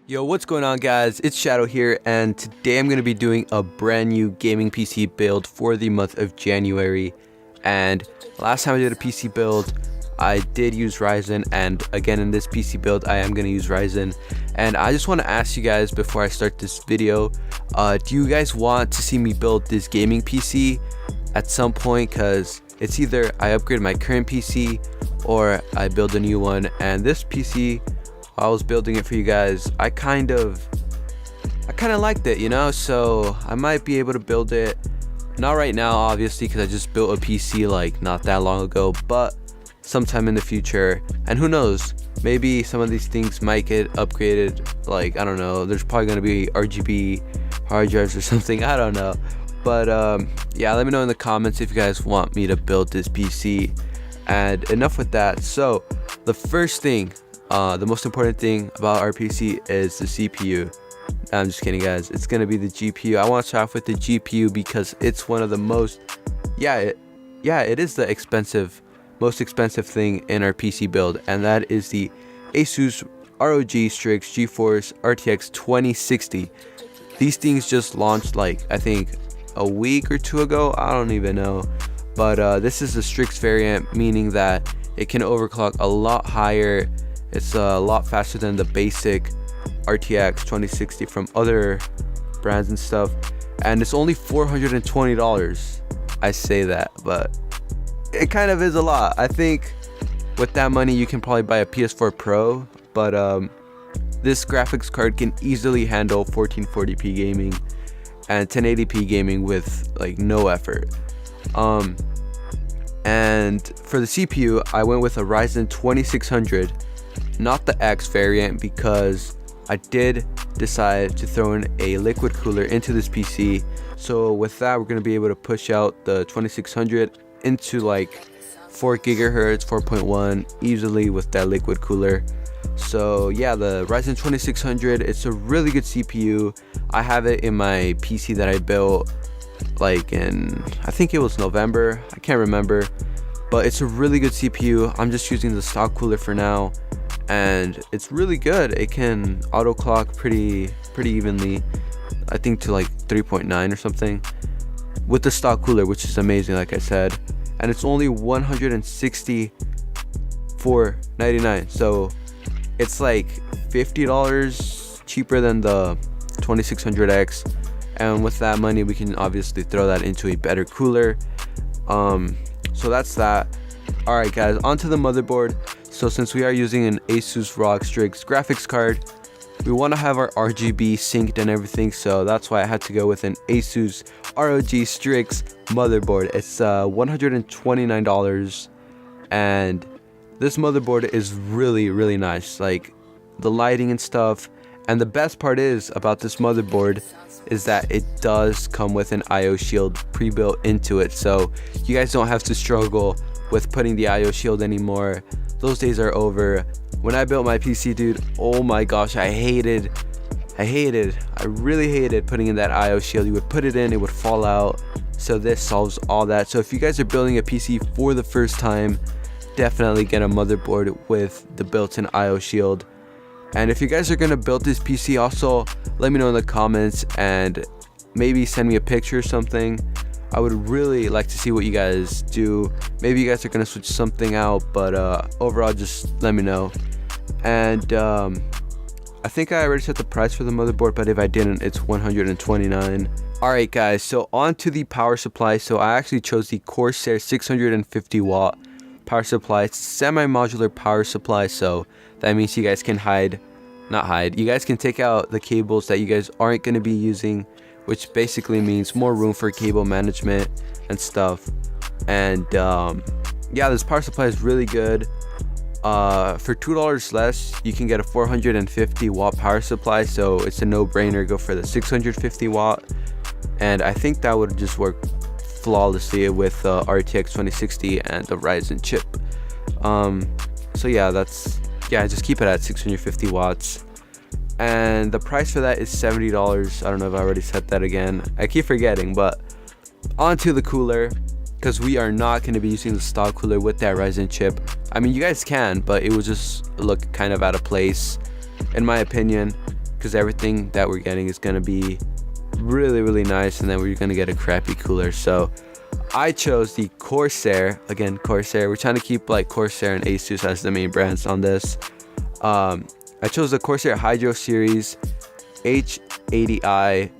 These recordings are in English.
Yo, what's going on, guys? It's Shadow here, and today I'm going to be doing a brand new gaming PC build for the month of January. And last time I did a PC build, I did use Ryzen, and again in this PC build I am going to use Ryzen. And I just want to ask you guys before I start this video, do you guys want to see me build this gaming PC at some point? Because it's either I upgrade my current PC or I build a new one. And this PC, I was building it for you guys, I kind of liked it, you know, so I might be able to build it, not right now obviously because I just built a PC like not that long ago, but sometime in the future. And who knows, maybe some of these things might get upgraded, like I don't know, there's probably going to be RGB hard drives or something, I don't know. But yeah, let me know in the comments if you guys want me to build this PC. And enough with that. So the first thing, the most important thing about our PC is the CPU. I'm just kidding, guys. It's gonna be the GPU. I want to start off with the GPU because it's one of the most, it is the most expensive thing in our PC build, and that is the ASUS ROG Strix GeForce RTX 2060. These things just launched like I think a week or two ago. I don't even know, but this is the Strix variant, meaning that it can overclock a lot higher. It's a lot faster than the basic RTX 2060 from other brands and stuff, and it's only $420. I say that, but it kind of is a lot. I think with that money you can probably buy a PS4 Pro, but this graphics card can easily handle 1440p gaming and 1080p gaming with like no effort. And for the CPU, I went with a Ryzen 2600, not the X variant, because I did decide to throw in a liquid cooler into this PC. So with that, we're going to be able to push out the 2600 into like 4 gigahertz 4.1 easily with that liquid cooler. So yeah, the Ryzen 2600, it's a really good CPU. I have it in my PC that I built like in, I think it was November, I can't remember, but it's a really good CPU. I'm just using the stock cooler for now, and it's really good. It can auto clock pretty evenly, I think to like 3.9 or something with the stock cooler, which is amazing, like I said. And it's only $164.99, so it's like $50 cheaper than the 2600X. And with that money we can obviously throw that into a better cooler. So that's that. Alright guys, onto the motherboard. So since we are using an ASUS ROG Strix graphics card, we want to have our RGB synced and everything, so that's why I had to go with an ASUS ROG Strix motherboard. It's $129, and this motherboard is really nice, like the lighting and stuff. And the best part is about this motherboard is that it does come with an IO shield pre-built into it, so you guys don't have to struggle with putting the IO shield anymore. Those days are over. When I built my PC, dude, oh my gosh, I really hated putting in that IO shield. You would put it in, it would fall out. So this solves all that. So if you guys are building a PC for the first time, definitely get a motherboard with the built-in IO shield. And if you guys are gonna build this PC, also let me know in the comments and maybe send me a picture or something. I would really like to see what you guys do. Maybe you guys are gonna switch something out, but overall just let me know. And I think I already set the price for the motherboard, but if I didn't, it's $129. Alright guys, so on to the power supply. So I actually chose the Corsair 650 watt power supply. It's semi-modular power supply, so that means you guys can you guys can take out the cables that you guys aren't going to be using, which basically means more room for cable management and stuff. And yeah, this power supply is really good. For $2 less, you can get a 450 watt power supply, so it's a no-brainer. Go for the 650 watt, and I think that would just work flawlessly with RTX 2060 and the Ryzen chip. So yeah, just keep it at 650 watts. And the price for that is $70. I don't know if I already said that again. I keep forgetting. But onto the cooler, because we are not going to be using the stock cooler with that Ryzen chip. I mean, you guys can, but it will just look kind of out of place in my opinion. because everything that we're getting is going to be really nice, and then we're going to get a crappy cooler. So I chose the Corsair. Again, Corsair, we're trying to keep like Corsair and ASUS as the main brands on this. I chose the Corsair Hydro Series H80i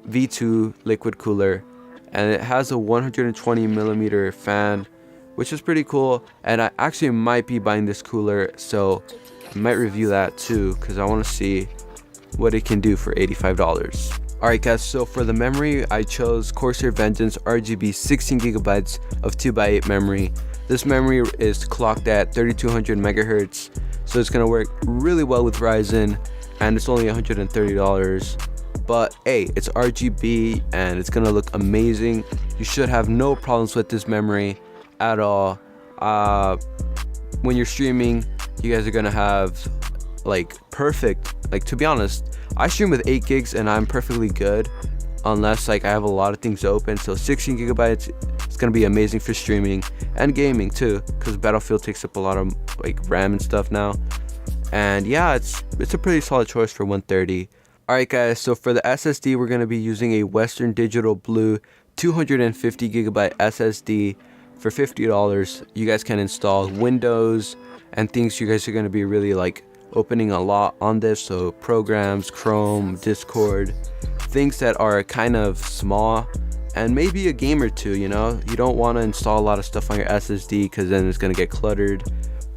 V2 liquid cooler, and it has a 120 millimeter fan, which is pretty cool. And I actually might be buying this cooler, so I might review that too, because I want to see what it can do for $85. Alright guys, so for the memory, I chose Corsair Vengeance RGB 16GB of 2x8 memory. This memory is clocked at 3200 megahertz, so it's going to work really well with Ryzen, and it's only $130. But hey, it's RGB and it's going to look amazing. You should have no problems with this memory at all. When you're streaming, you guys are going to have like perfect, like, to be honest, I stream with 8 gigs and I'm perfectly good, unless like I have a lot of things open. So 16 gigabytes, it's gonna be amazing for streaming and gaming too, because Battlefield takes up a lot of like RAM and stuff now. And yeah, it's a pretty solid choice for 130. Alright guys, so for the SSD, we're gonna be using a Western Digital Blue 250 gigabyte SSD for $50. You guys can install Windows and things you guys are gonna be really like opening a lot on this, so programs, Chrome, Discord, things that are kind of small, and maybe a game or two. You know, you don't want to install a lot of stuff on your SSD because then it's going to get cluttered,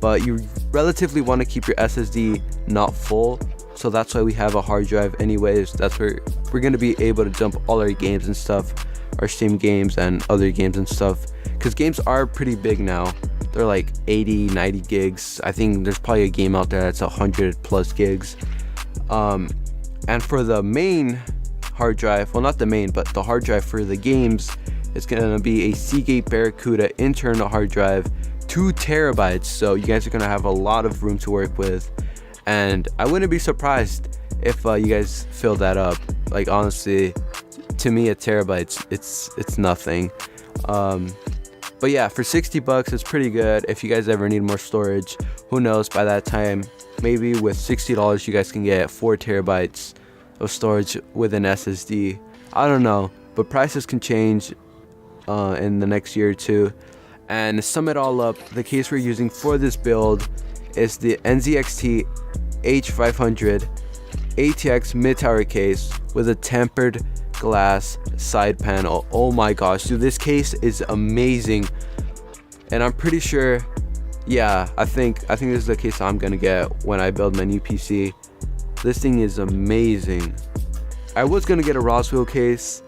but you relatively want to keep your SSD not full, so that's why we have a hard drive anyways. That's where we're going to be able to dump all our games and stuff, our Steam games and other games and stuff, because games are pretty big now. They're like 80-90 gigs. I think there's probably a game out there that's 100 plus gigs. And for the main hard drive, well, not the main, but the hard drive for the games, it's gonna be a Seagate Barracuda internal hard drive, 2 terabytes. So you guys are gonna have a lot of room to work with, and I wouldn't be surprised if you guys fill that up. Like, honestly, to me, a terabyte, it's nothing. But yeah, for $60, it's pretty good. If you guys ever need more storage, who knows, by that time, maybe with $60, you guys can get 4 terabytes of storage with an SSD. I don't know, but prices can change in the next year or two. And to sum it all up, the case we're using for this build is the NZXT H500 ATX mid-tower case with a tempered glass side panel. Oh my gosh, dude, this case is amazing, and I'm pretty sure, yeah, I think this is the case I'm gonna get when I build my new PC. This thing is amazing. I was gonna get a Roswell case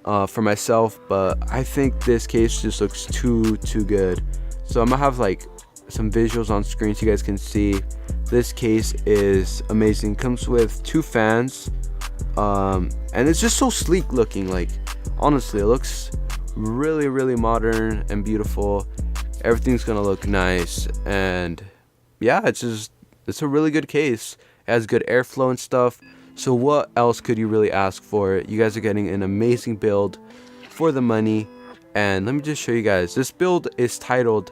for myself, but I think this case just looks too good. So I'm gonna have like some visuals on screen so you guys can see. This case is amazing. Comes with 2 fans. And it's just so sleek looking. Like, honestly, it looks really modern and beautiful. Everything's gonna look nice, and yeah, it's a really good case. It has good airflow and stuff, so what else could you really ask for? You guys are getting an amazing build for the money. And let me just show you guys. This build is titled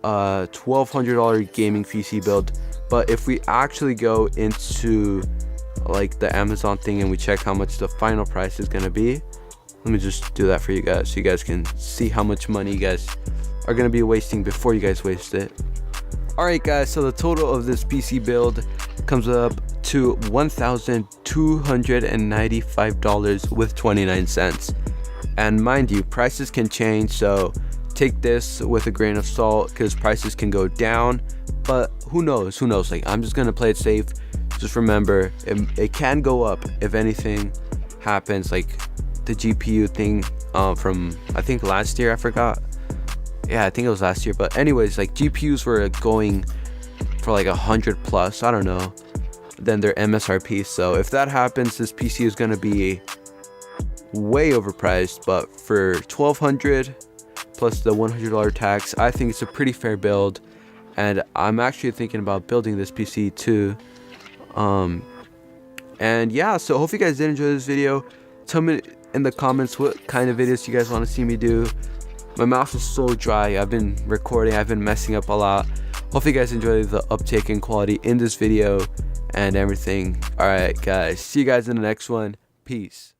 $1,200 gaming PC build, but if we actually go into like the Amazon thing and we check how much the final price is gonna be, let me just do that for you guys so you guys can see how much money you guys are gonna be wasting before you guys waste it. Alright guys, so the total of this PC build comes up to $1,295 with 29 cents. And mind you, prices can change, so take this with a grain of salt, because prices can go down, but who knows, like, I'm just gonna play it safe. Just remember, it can go up if anything happens, like the GPU thing from, I think, last year. I forgot. Yeah, I think it was last year. But anyways, like, GPUs were going for like 100 plus, I don't know, than their MSRP. So if that happens, this PC is going to be way overpriced. But for $1,200 plus the $100 tax, I think it's a pretty fair build. And I'm actually thinking about building this PC too. And yeah, so hope you guys did enjoy this video. Tell me in the comments what kind of videos you guys want to see me do. My mouth is so dry. I've been recording, I've been messing up a lot. Hope you guys enjoyed the uptake in quality in this video, and everything. Alright guys, see you guys in the next one. Peace.